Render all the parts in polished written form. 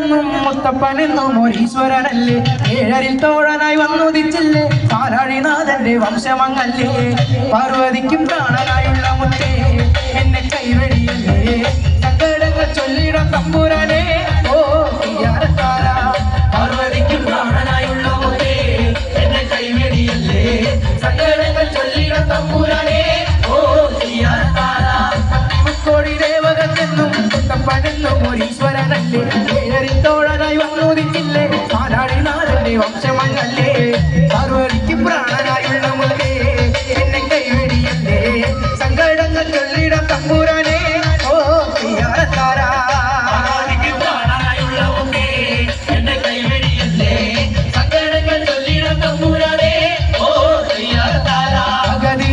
മുത്തപ്പനെന്നും മുത്തപ്പനെന്നും ഒരീശ്വരനല്ലേ ഏഴരിൽ തോഴനായി വന്നുദിച്ചില്ലേ പാലാഴിനാഥന്റെ വംശമങ്ങല്ലേ പാർവതിക്കും പ്രാണനായുള്ള മുത്തേ എന്നെ കൈവെടിയല്ലേ സങ്കടങ്ങൾ ചൊല്ലിടം തമ്പുരാനെ ഓ തീയാരത്താര പാർവതിക്കും പ്രാണനായുള്ള മുത്തേ എന്നെ കൈവെടിയല്ലേ സങ്കടങ്ങൾ ചൊല്ലിടം തമ്പുരാനെ ഓ തീയാരത്താര മുക്കോടി ദേവകത്തെന്നും മുത്തപ്പനെന്നും ഒരീശ്വരനല്ലേ ഏഴരിൽ തോഴനായി വന്നുദിച്ചില്ലേ പാലാഴിനാഥന്റെ വംശമങ്ങല്ലേ പാർവതിക്കും പ്രാണനായുള്ള മുത്തേ എന്നെ കൈവെടിയല്ലേ സങ്കടങ്ങൾ ചൊല്ലിടം തമ്പുരാനെ ഓ തീയാരത്താര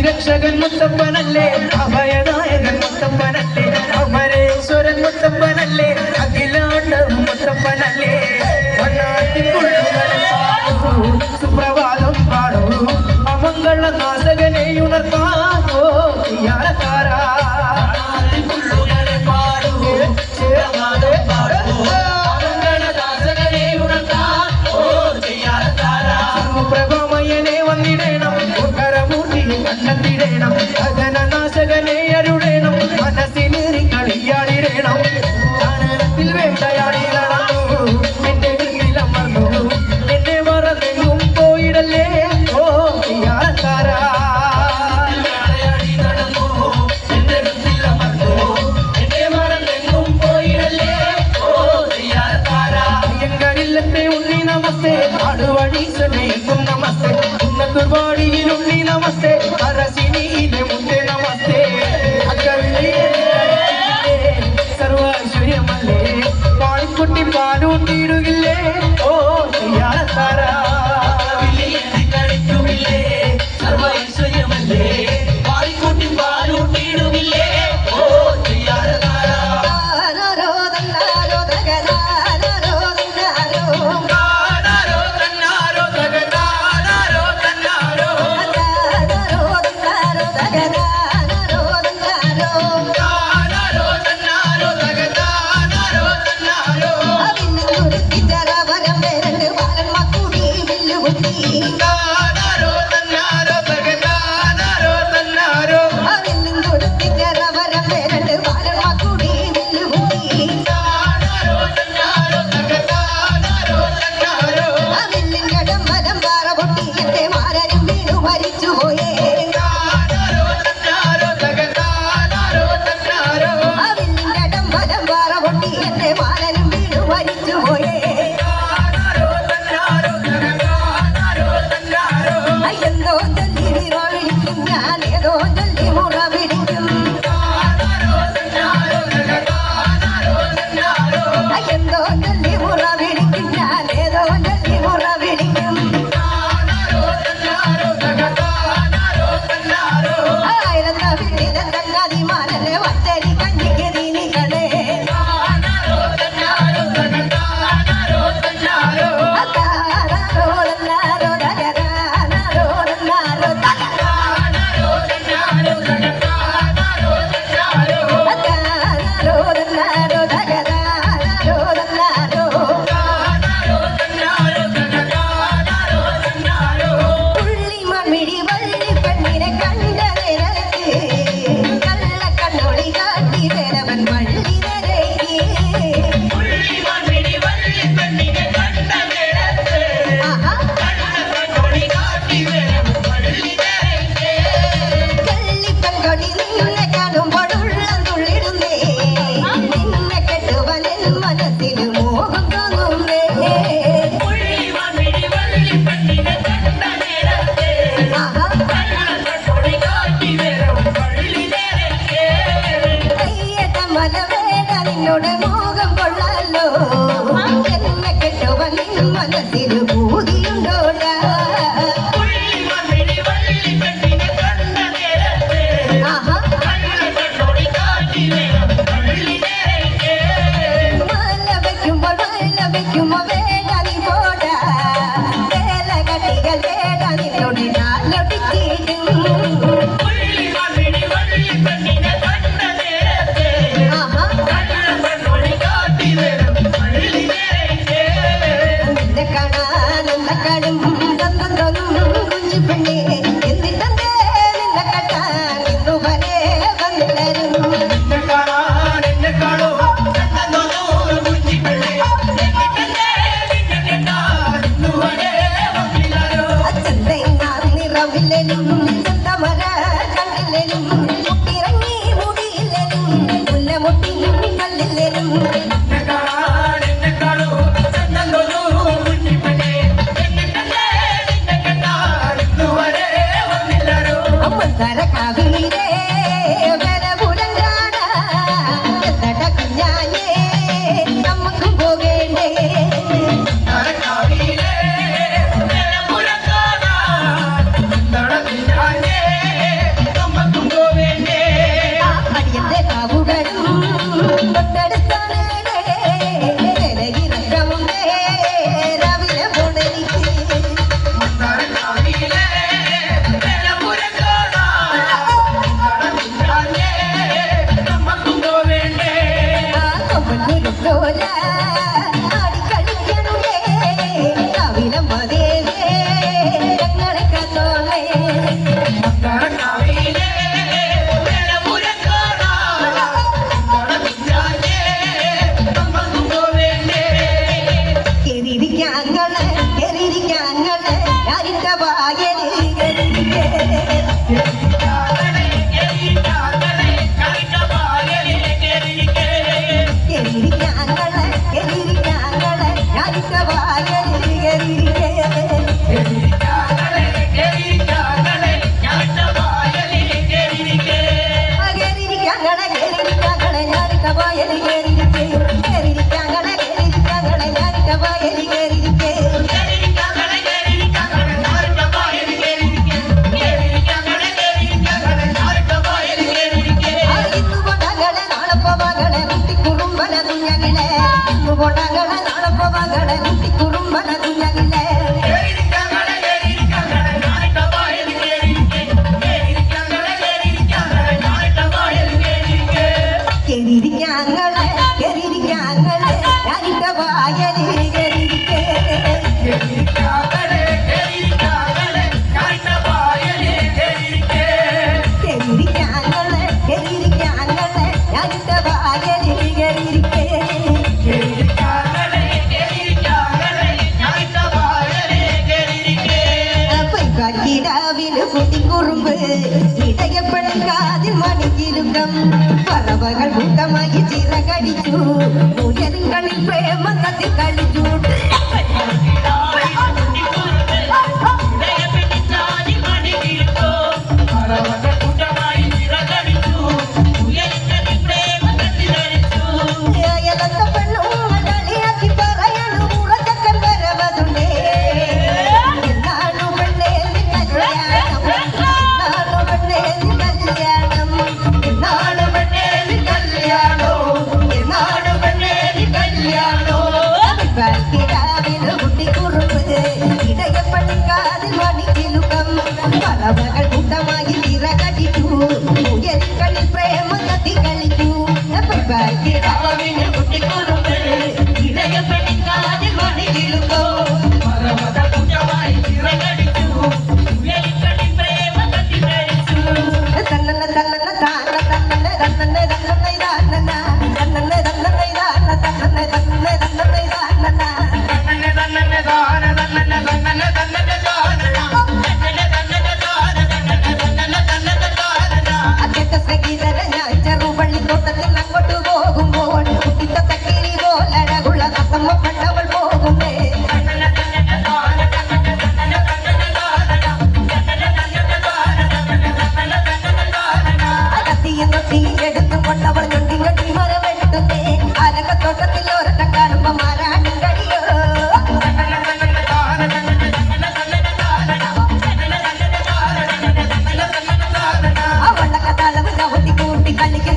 രക്ഷകൻ മുത്തപ്പനല്ലേ അഭയനായകൻ മുത്തപ്പനല്ലേ അമരേശ്വരൻ മുത്തപ്പനല്ലേ അഖിലാണ്ടം മുത്തപ്പനല്ലേ സുപ്രഭാതം പാടൂ അമംഗള നാശകനെ ഉണർത്താനോ തീയാരത്താര പ്രഭമയനെ വന്നിടേണം കരമൂർത്തിയും കണ്ടെത്തിടേണം അജനനാശകനെ അരുടേണം മനസ്സിനേറി കളിയാടിടേണം കാനനത്തിൽ വേട്ടയാടി നടന്നു എന്റെ വീട്ടിലമർന്നു എന്നെ മറന്നെങ്ങും പോയിടല്ലേ ഓ തീയാരത്താര ഉണ്ണി നമസ്തേ ആടുവഴീശനെയും നമസ്തേ ഉന്നതുർവാടിയിൽ ഉണ്ണി നമസ്തേ അരസിനിയിലെ മുത്തേ നമസ്തേ സർവൈശ്വര്യമല്ലേ പാടിക്കുട്ടി പാലൂട്ടിയിടുകില്ലേ ഓ തീയാരത്താര സർവൈശ്വര്യമല്ലേ പാടിക്കുട്ടി പാലൂട്ടിയിടുകില്ലേ ഓ തീയാരത്താര മോഹം കൊള്ളാലോ എന്നെ കെട്ടുവൻ മനസ്സിൽ ഭൂതിയുണ്ടോടാ മല വയ്ക്കുമ്പോ വേണ്ട നീ പോടാ വേല കട്ടികൾ വേണ്ട നിന്നോട് നാലൊടിച്ചിടും போடாங்கள நடப்பவங்கள குட்டி குறும்பன குஞ்சகிலே கெரிரிக்காங்களே கெரிரிக்காங்களே யாரிட்ட வாயலே கெரிரிக்கே கெரிரிக்காங்களே கெரிரிக்காங்களே யாரிட்ட வாயலே கெரிரிக்கே குட்டி குறும்பு இடையப்படும் காதில் மணிக்கிருக்கம் பறவைகள் கூட்டமாகி சிறகடிச்சு உயரங்களில் பிரேம கத்தி கழிச்சு பறவைகள் கூட்டமாகி திரகடிச்சு உயரங்களில் பிரேம கத்தி கழிச்சு குட்டி குறும்பு இடையப்படி காதில் மணி கிழுக்கோ பறவைகள் கூட்டமாகி திரகடிச்சு உயரங்களில் பிரேம கத்தி கழிச்சு தன்னன தன்னன தான தன்னன தன்னன தன்னனை தானன தன்னன தன்னனை தான தன்னன தன்னன தன்னனை தானன தன்னன தன்னன தான தன்னன தன்னன தன்னன தோட்டத்தில் அங்கோட்டு போகும்போது குட்டித்த கிளி போல் அழகுள்ள சத்தம் கண்டவள் போகுமே கத்தியும் தொட்டியும் எடுத்து கொண்டவள் நொண்டி கட்டி மரம் வெட்டுமே அரங்க தோட்டத்தில் ஒரு கண்காணும்ப மாறாடுங்கடியோ அவள கதாளவு கவுட்டி கூட்டி கல்லிக்கு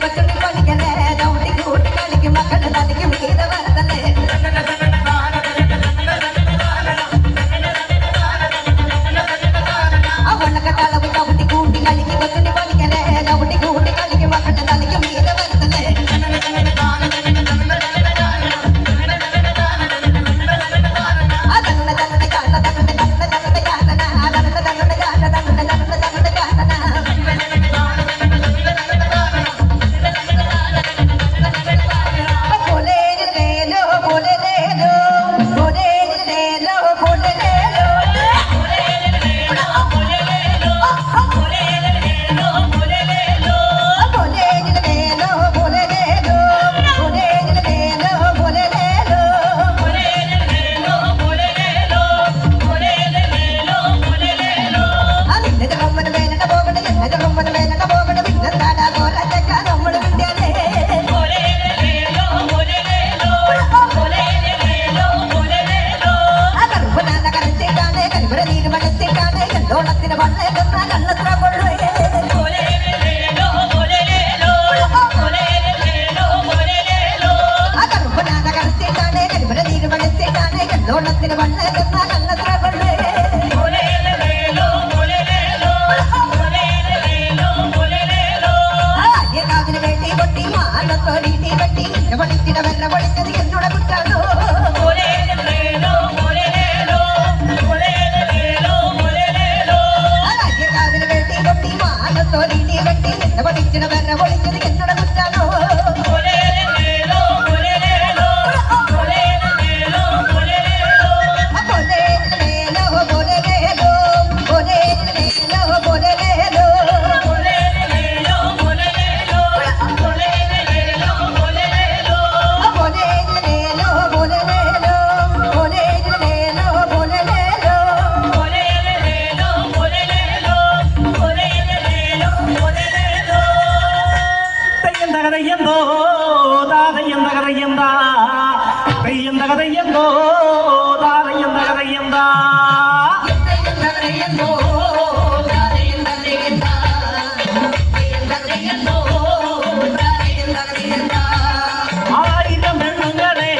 ஆயிரம் பெண்ணுங்களே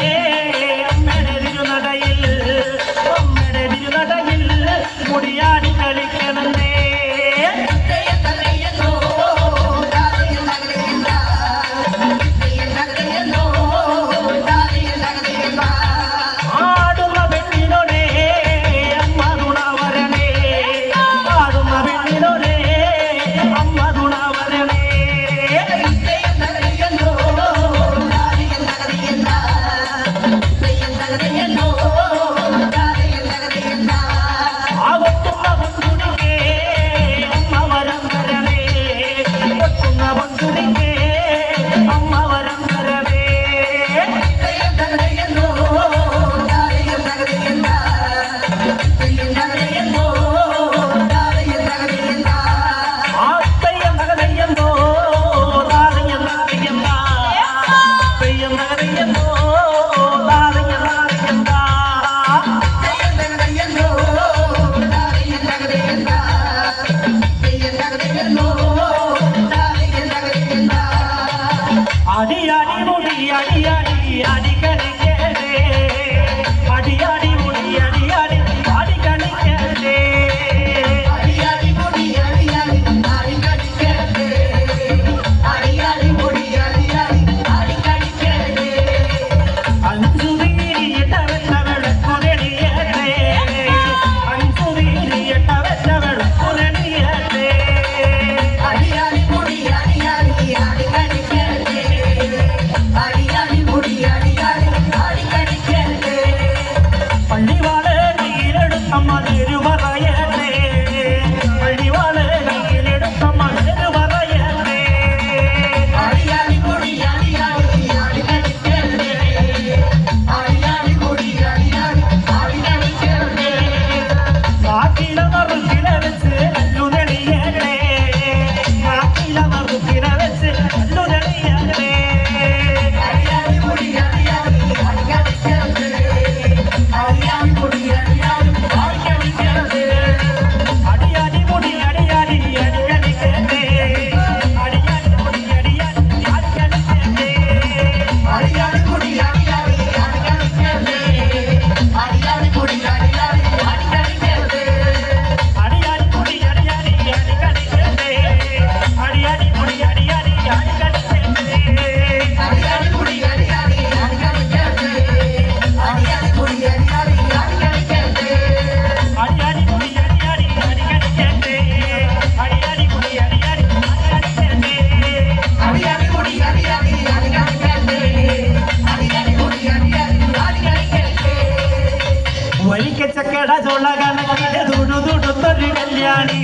ചക്കട ചോള കണക്കിന് തുടുതുടുത്തൊരു കല്യാണി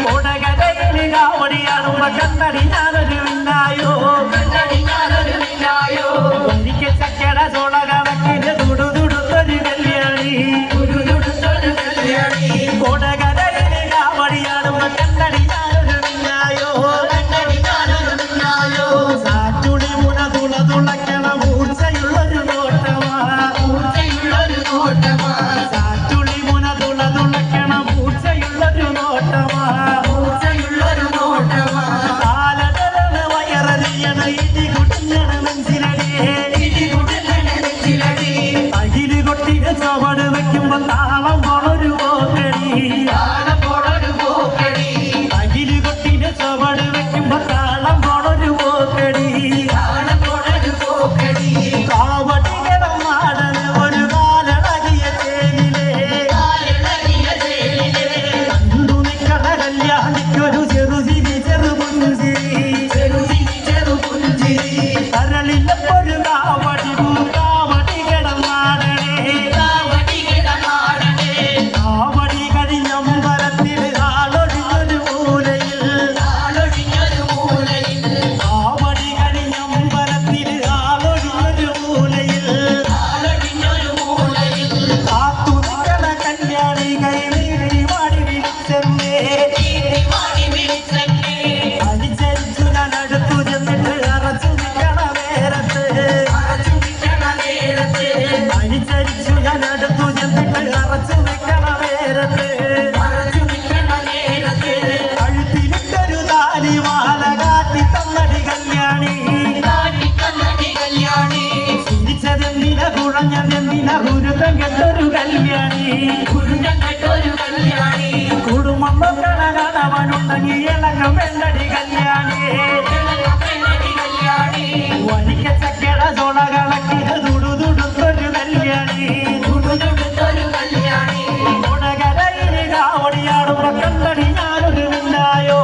കൊടകരയില് കാവടിയാടുമ്പോ കണ്ണടി ഞാനൊരു മിന്നായോ എനിക്ക് ചക്കട ചോള കണക്കിന് തുടുതുടുത്തൊരു കല്യാണി കൊടകരയില് കാവടിയാടുമ്പോ കണ്ണടി ഞാനൊരു മിന്നായോ സാറ്റുളി മുന തുള തുളക്കണ മൂർച്ചയുള്ളൊരു നോട്ടമാ സാറ്റുളി മുന തുള തുളക്കണ മൂർച്ചയുള്ളൊരു നോട്ടമാ കാലടരണ വയററിയണ ഇടി കുട്ടിഞ്ഞണ നെഞ്ചിലടിയേ അകില് കൊട്ടിന് ചുവട് വെക്കുമ്പോ താളം പോണൊരു പോക്കടി അകില് കൊട്ടിന് ചുവട് വെക്കുമ്പോ താളം പോണൊരു പോക്കടി കാവടികടം നാടന് ഒരു കാലടകിയ ചേലിലേ കണ്ടു നിക്കണ കല്യാണിക്കൊരു ചെറുചിരി ചെറുപുഞ്ചിരി കരളിലൊരു കാവടികടം നാടനേ കാവടി കഴിഞ്ഞമ്പലത്തിൽ ആളൊഴിഞ്ഞൊരു മൂലയിൽ കാവടി കഴിഞ്ഞമ്പലത്തിൽ ആളൊഴിഞ്ഞൊരു മൂലയിൽ കാത്തു നിൽക്കണ കല്യാണി കൈനീട്ടി വാടി വിളിച്ചെന്നേ അനുസരിച്ചു ഞാൻ അടുത്തു ചെന്നിട്ട് അറച്ചു നിൽക്കണ നേരത്ത് അനുസരിച്ചു ഞാൻ അടുത്തു ചെന്നിട്ട് അറച്ചു നിൽക്കണ നേരത്ത് കഴുത്തിലിട്ടൊരു താലി മാല കാട്ടി തന്നടി കല്യാണി ചിരിച്ചതെന്തിന കുഴഞ്ഞതെന്തിന ഗുരുതം കെട്ടൊരു കല്യാണി കുടുംബം കണകണവനുണ്ടെങ്കിൽ ഇളക്കം വെള്ളടി കല്യാണി വനിക്ക ചക്കട ചോള കളക്കിന് തുടുതുടുത്തൊരു കല്യാണി കൊടകരയില് കാവടിയാടുമ്പോ കണ്ടടി ഞാനൊരു മിന്നായോ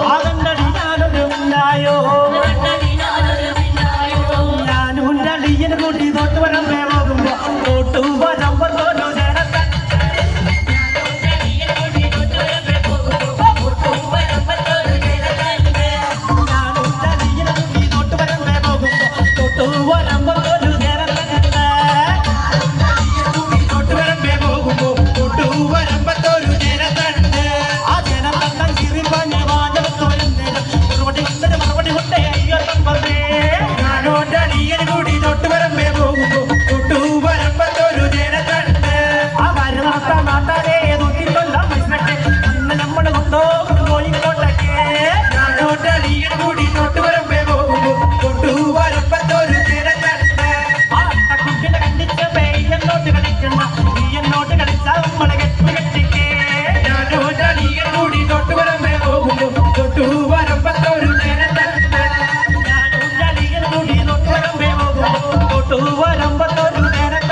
അകണ്ടടി ഞാനൊരു മിന്നായോ ഞാനും രളിയന് കൂട്ടി തൊട്ട് വരം പോകുമ്പോ തൊട്ടു വരുമ്പോ തോറ്റു ചേരത്ത ഞാനും രളിയന് കൂട്ടി തൊട്ട് വരം പോകുമ്പോ തൊട്ടു വരുമ്പോ തോറ്റു ചേരത്ത തൊട്ട് വരം പോകുമ്പോ തൊട്ടു വരുമ്പോ തോറ്റു ചേരത്ത ആ ജനതണ്ട ചിരി പറഞ്ഞ വാചകത്ത് വരുന്നേരം മറുപടി കൊണ്ടേ അയ്യോ തമ്പേ ഞാനോ രളിയന് കൂടി തൊട്ട് വരം പോകുമ്പോ തൊട്ടു വരുമ്പോ തോറ്റു ചേരത്ത ആ വരുന്ന നാട്ടാരെ തൂക്കിക്കൊല്ലാൻ മനസ്സിലൊക്കെ അന്ന് നമ്മൾ കൊണ്ടോകും കോഴിക്കോട്ടൊക്കെ ഞാനോ രളിയന് കൂടി തൊട്ട് വരം പോകുമ്പോ തൊട്ടു വരുമ്പോ തോറ്റു ചേരത്ത ആ കുട്ടിനെ കണ്ടിച്ച എന്നോട്ട് കളിക്കണ്ട നീ എന്നോട്ട് കളിച്ചാ നമ്മളെ കെട്ടിക്കേ ഞാനോ രളിയന് കൂടി തൊട്ട് വരം പോകുമ്പോ തൊട്ടു വരുമ്പോ തോറ്റു ചേരത്ത ഞാനോ രളിയന് കൂടി തൊട്ട് വരം പോകുമ്പോ തൊട്ടു വരുമ്പോ തോറ്റു ചേരത്ത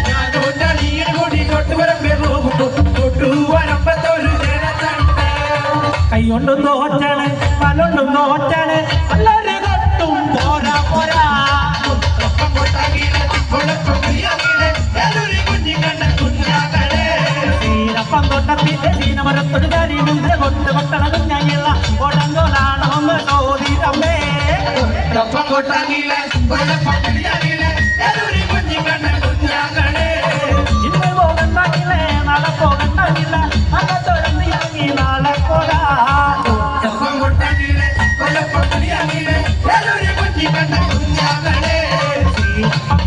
ഞാനോ രളിയന് കൂടി തൊട്ട് വരം പോകുമ്പോ തൊട്ടു വരുമ്പോ തോറ്റു ചേരത്ത കൈകൊണ്ടും നോറ്റാണ് പലൊണ്ടും നോറ്റാണ് എല്ലാവരും കൊട്ടും പോരാ പോരാ തൊട്ടത്തിന്റെ സീനമരത്തൊരു കാര്യമില്ല കൊണ്ട് കൊട്ടണ കുഞ്ഞായില്ല ഓടങ്കോലാണോ ഒന്ന് ചോദിതമ്മേ ഇന്ന് പോകണ്ടാകില്ലേ നാളെ പോകണ്ടാകില്ല അന്ന് തുറന്ന് ഇറങ്ങി നാളെ പോകാ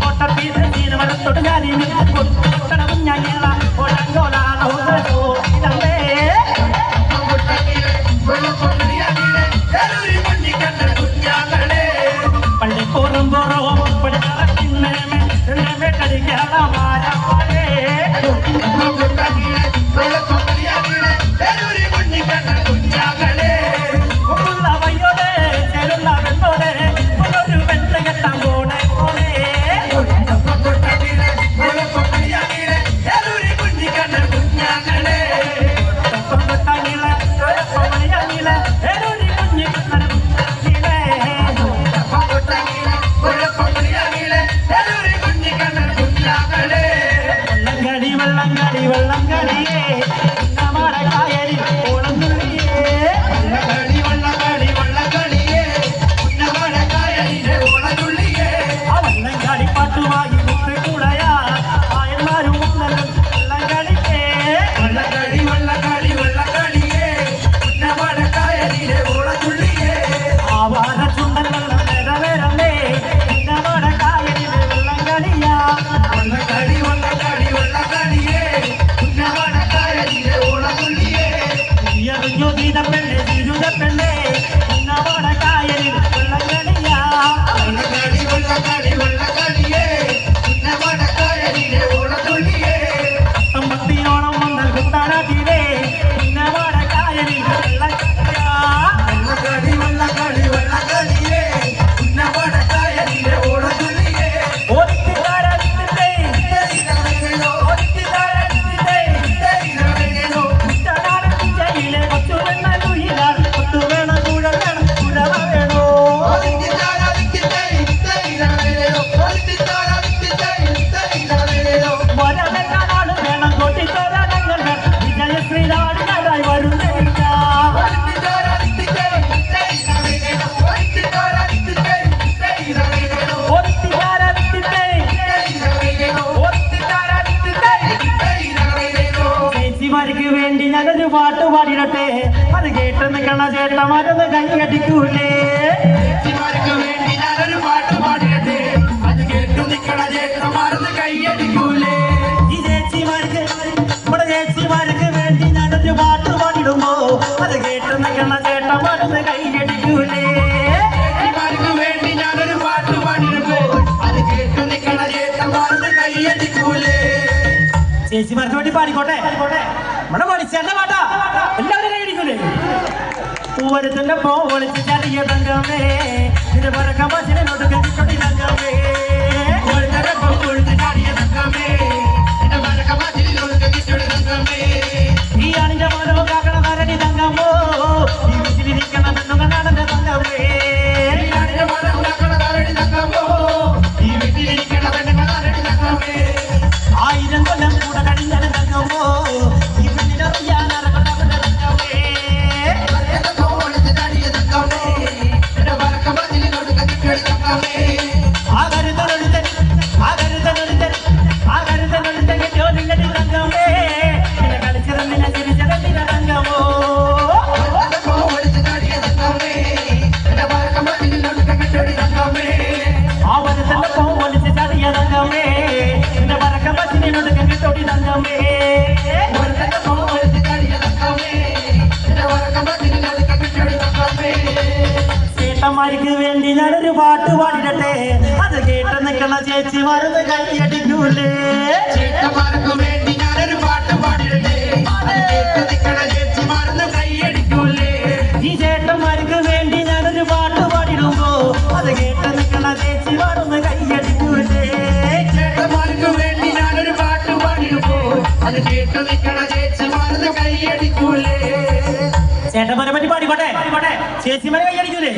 കൊട്ടത്തിന്റെ സീനമരത്തൊരു കാര്യമില്ല കൊണ്ട് കൊട്ടണ കുഞ്ഞായില്ല ഓടങ്കോലാണോ ഒന്ന് ചോദിതമ്മേ പള്ളിപ്പോറും പോറവും പഠിക്കാറേ കടിക്കാറ പോലെ വയ്യോടെ ചെറുള്ള വെണ്ണോടെ ഒരു വെണ്ണ കെട്ടാൻ പോണെ പോലെ Hello. വെള്ളം കളിയേ നമ്മുടെ കായലിൽ ഓണം തുള്ളിയേ ആ വെള്ളം കളി പാട്ടുമായി മുത്തുകുളയാ ആയന്മാരും വന്നല്ലോ വെള്ളം കളിക്കേ ആവാര ചുണ്ടൻ വെള്ളം നിറവേറമേ നമ്മുടെ കായലിൽ വെള്ളം കളിയാ അറിഞ്ഞു പെണ്ണെ തിരുത പെണ്ണെ നമ്മുടെ കായലിൽ വെള്ളം കളിയാ അത്തമ്പത്തിയോണം വന്നാൽ കുത്താനാട്ടിലേ നമ്മുടെ കായലിൽ വെള്ളം കളിയാ ചേച്ചിമാർക്ക് വേണ്ടി ഞാനൊരു പാട്ട് പാടിടട്ടെ അത് കേട്ട് നിൽക്കണ ചേട്ടന്മാരൊന്ന് കൈയടിക്കൂലേ ഈ ചേച്ചിമാർക്ക് നമ്മുടെ ചേച്ചിമാർക്ക് വേണ്ടി ഞാനൊരു പാട്ട് പാടിടുമ്പോ അത് കേട്ട് നിൽക്കണ ചേട്ടന്മാരൊന്ന് കൈയടിക്കൂലേ ചേച്ചിമാർക്ക് വേണ്ടി പാടിക്കോട്ടെ നമ്മുടെ പഠിച്ചേണ്ട പാട്ടാ എല്ലാവരും കൈയടിക്കൂലേ പൂവരത്തിന്റെ പോ ഒളിച്ച് ചടിയ തങ്കമേ നിന്റെ പറക്കം പച്ചിനോട് കെട്ടിക്കൊടി തങ്കമേ ഈ ആണിന്റെ മോനോ കാക്കണ കരടി തങ്കമോ ഈ വീട്ടിലിരിക്കണ പെണ്ണുങ്ങളാണെന്റെ തങ്കമേ ആയിരം കൊല്ലം കൂടെ കഴിഞ്ഞാൽ തങ്കമോ ഈ പെണ്ണിനറിയാൻ അറക്കണവന്റെ തങ്കമേ ചേട്ടന്മാർക്ക് വേണ്ടി ഞാനൊരു പാട്ട് പാടിടട്ടെ അത് കേട്ട് നിൽക്കണ ചേച്ചിമാരൊന്ന് കൈയടിക്കൂലേ ചേട്ടന്മാർക്ക് വേണ്ടി ഞാനൊരു പാട്ട് പാടിടട്ടെ അത് കേട്ട് നിൽക്കണ ചേച്ചിമാരൊന്ന് കൈയടിക്കൂലേ ഈ ചേട്ടന്മാർക്ക് വേണ്ടി ഞാനൊരു പാട്ട് പാടിടുമ്പോ അത് കേട്ട് നിൽക്കണ ചേച്ചിമാരൊന്ന് കൈയടിക്കൂലേ ചേട്ടന്മാർക്ക് വേണ്ടി ഞാനൊരു പാട്ട് പാടിടുമ്പോ അത് കേട്ട് നിൽക്കണ ചേച്ചിമാരൊന്ന് കൈയടിക്കൂലേ ചേട്ടന്മാരെ പറ്റി പാടിക്കോട്ടെ ചേച്ചിമാരെ കൈയടിക്കൂലേ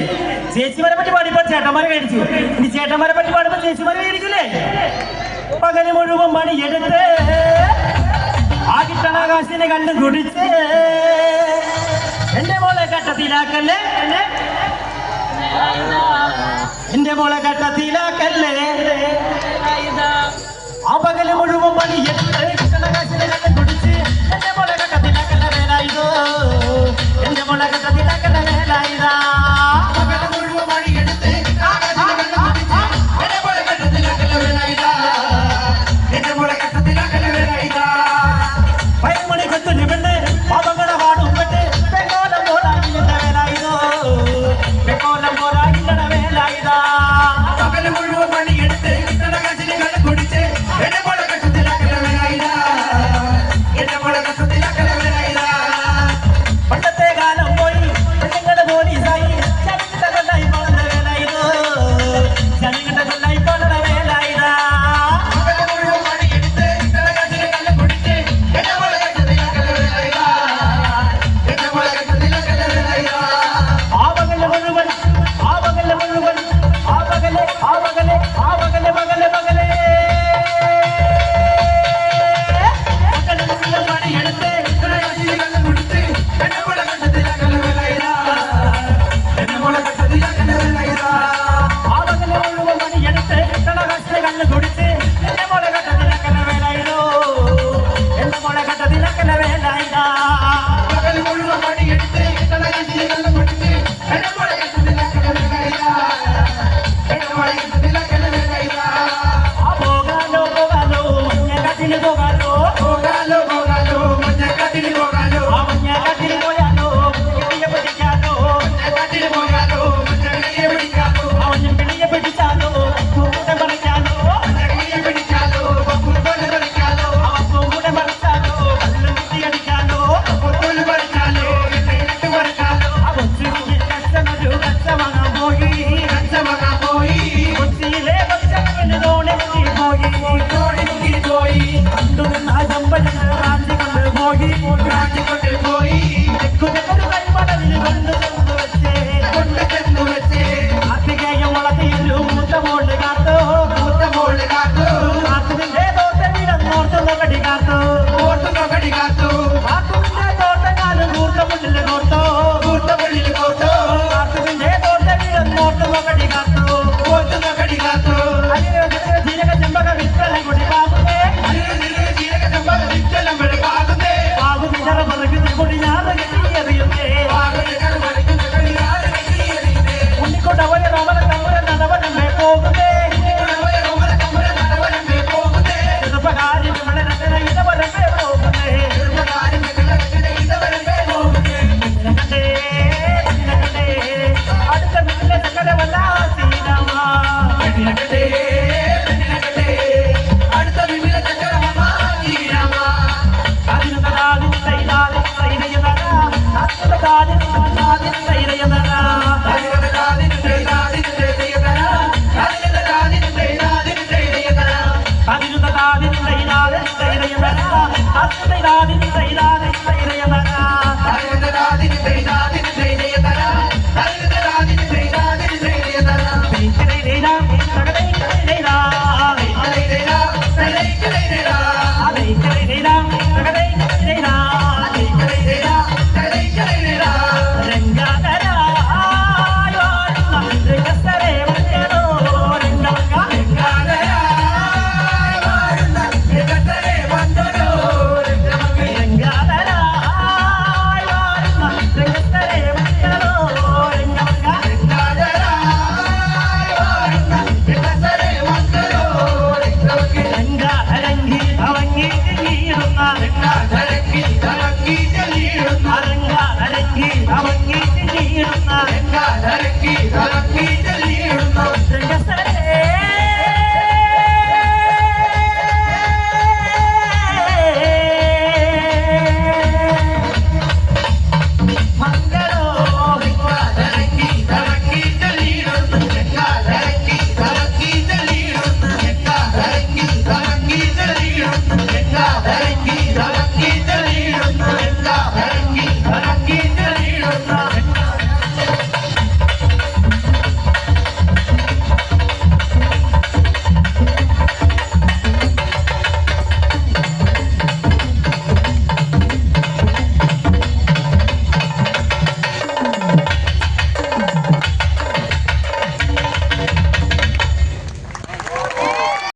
ചേച്ചിമാരെ പറ്റി പാടിപ്പോ ചേട്ടന്മാരെ കൈയടിച്ചു ഇനി ചേട്ടന്മാരെ പറ്റി പാടുമ്പോ ചേച്ചിമാരെ കൈയടിക്കൂലേ പകല് മുഴുവൻ പണിയെടുത്ത് ആ കിട്ടണാകാശിനെ കണ്ടു കുടിച്ച് എന്റെ മോളെ കട്ടത്തിലാക്കല്ലേ എന്റെ മോളെ കട്ടത്തിലാക്കല്ലേ ആ പകല് മുഴുവൻ പണിയെടുത്ത് കിട്ടണാകാശിനെ കണ്ടു കുടിച്ച് എന്റെ മോളെ കട്ടത്തിലാക്കല്ല വേലായുധോ എന്റെ മോളെ കട്ടത്തിലാക്കല്ല വേലായുധാ പകല് മുഴുവൻ പണിയെടുത്ത് കിട്ടണ കാശിനെ കണ്ടുപിടിച്ച് എന്നെ പോലെ കഷ്ടത്തിലാക്കല വേലായുധാ തിലക്കന വേഗൈത പോകാലോ പോകാലോ മഞ്ഞക്കാട്ടിൽ പോകാലോ പോകാലോ പോകാലോ മഞ്ഞക്കാട്ടിൽ പോകാലോ മഞ്ഞക്കാട്ടിൽ പോയാലോ കിട്ടിയ പിടിക്കാലോ മഞ്ഞക്കാട്ടിൽ പോയാലോ മഞ്ഞക്കിളിയെ പിടിക്കാലോ അവൻ പിടിയെ പിടിച്ചാലോ കൂടെ പറിക്കാലോ മഞ്ഞക്കിളിയെ പിടിക്കാലോ പപ്പുത്തോല് പറിക്കാലോ കൂടെ പറിച്ചാലോ കല്ലും കുത്തി അടിക്കാലോ പപ്പുത്തോല് പറിക്കാലോ എന്നിട്ട് പറിക്കാലോ കൊച്ചിയിൽ കച്ചമൊരു കച്ചമണം പോയി കച്ചമകാൻ പോയി കൊച്ചിയിലെ കൊച്ചമ്മന് തോണിക്ക് പോയി തോണിക്ക് പോയി കണ്ടുനിന്ന ചമ്പഴന് റാഞ്ചി കൊണ്ട് പോയി കാട്ടിക്കൊണ്ട് പോയി തെക്കുനൊരു കൈമടലിൽ കൊണ്ടുചെന്ന് വെച്ചേ കൊണ്ടുചെന്നു വെച്ച് കാർത്തികേയം വളർത്തിയൊരു മൂത്ത മോള് കാത്തു മൂത്ത മോള് കാത്തു കാത്തുവിന്റെ തോട്ടമിടന്നോർത്തുന്ന കടി കാത്തു ഓർത്തുന്ന കടി കാത്തു കാത്തുവിന്റെ തോട്ടക്കാല് കൂർത്ത മുന്നില് കോർത്തോ കൂർത്ത പള്ളിയിൽ കോർത്തു കാത്തുവിന്റെ തോട്ടമിടന്നോർത്തുന്ന കടി കാത്തു ഓർത്തുന്ന കടി കാത്തു അയ്യോ ജീരക ചെമ്പക വിത്തലം കൂടി പാകുന്നേ ജീരക ചമ്പ വിറ്റലം വെളുപ്പാകുന്നേ പാകുന്ന മറുകുന്ന കൂടി ഞാൻ കെട്ടിയെറിയുന്നേ പാകുന്ന മറിക്കുന്ന കളിയാറ് കെട്ടിയെറിയുന്നേ ഉണ്ണിക്കൊണ്ടവരെ റമന കമ്പര നടവനമേ പോകുന്നേ റോമന കമ്പര നടവനമേ പോകുന്നേ ചെറുപ്പകാര്യം വളരത്തിന് ഇടവരമേ പോകുന്നേ ചെറുപ്പക്കാരും ഇതവരമേ പോകുന്നേ കണ്ടേ അടുത്ത വീട്ടിലെ ചക്കരവല്ല സീനമ്മ കണ്ടിരക്കട്ടെ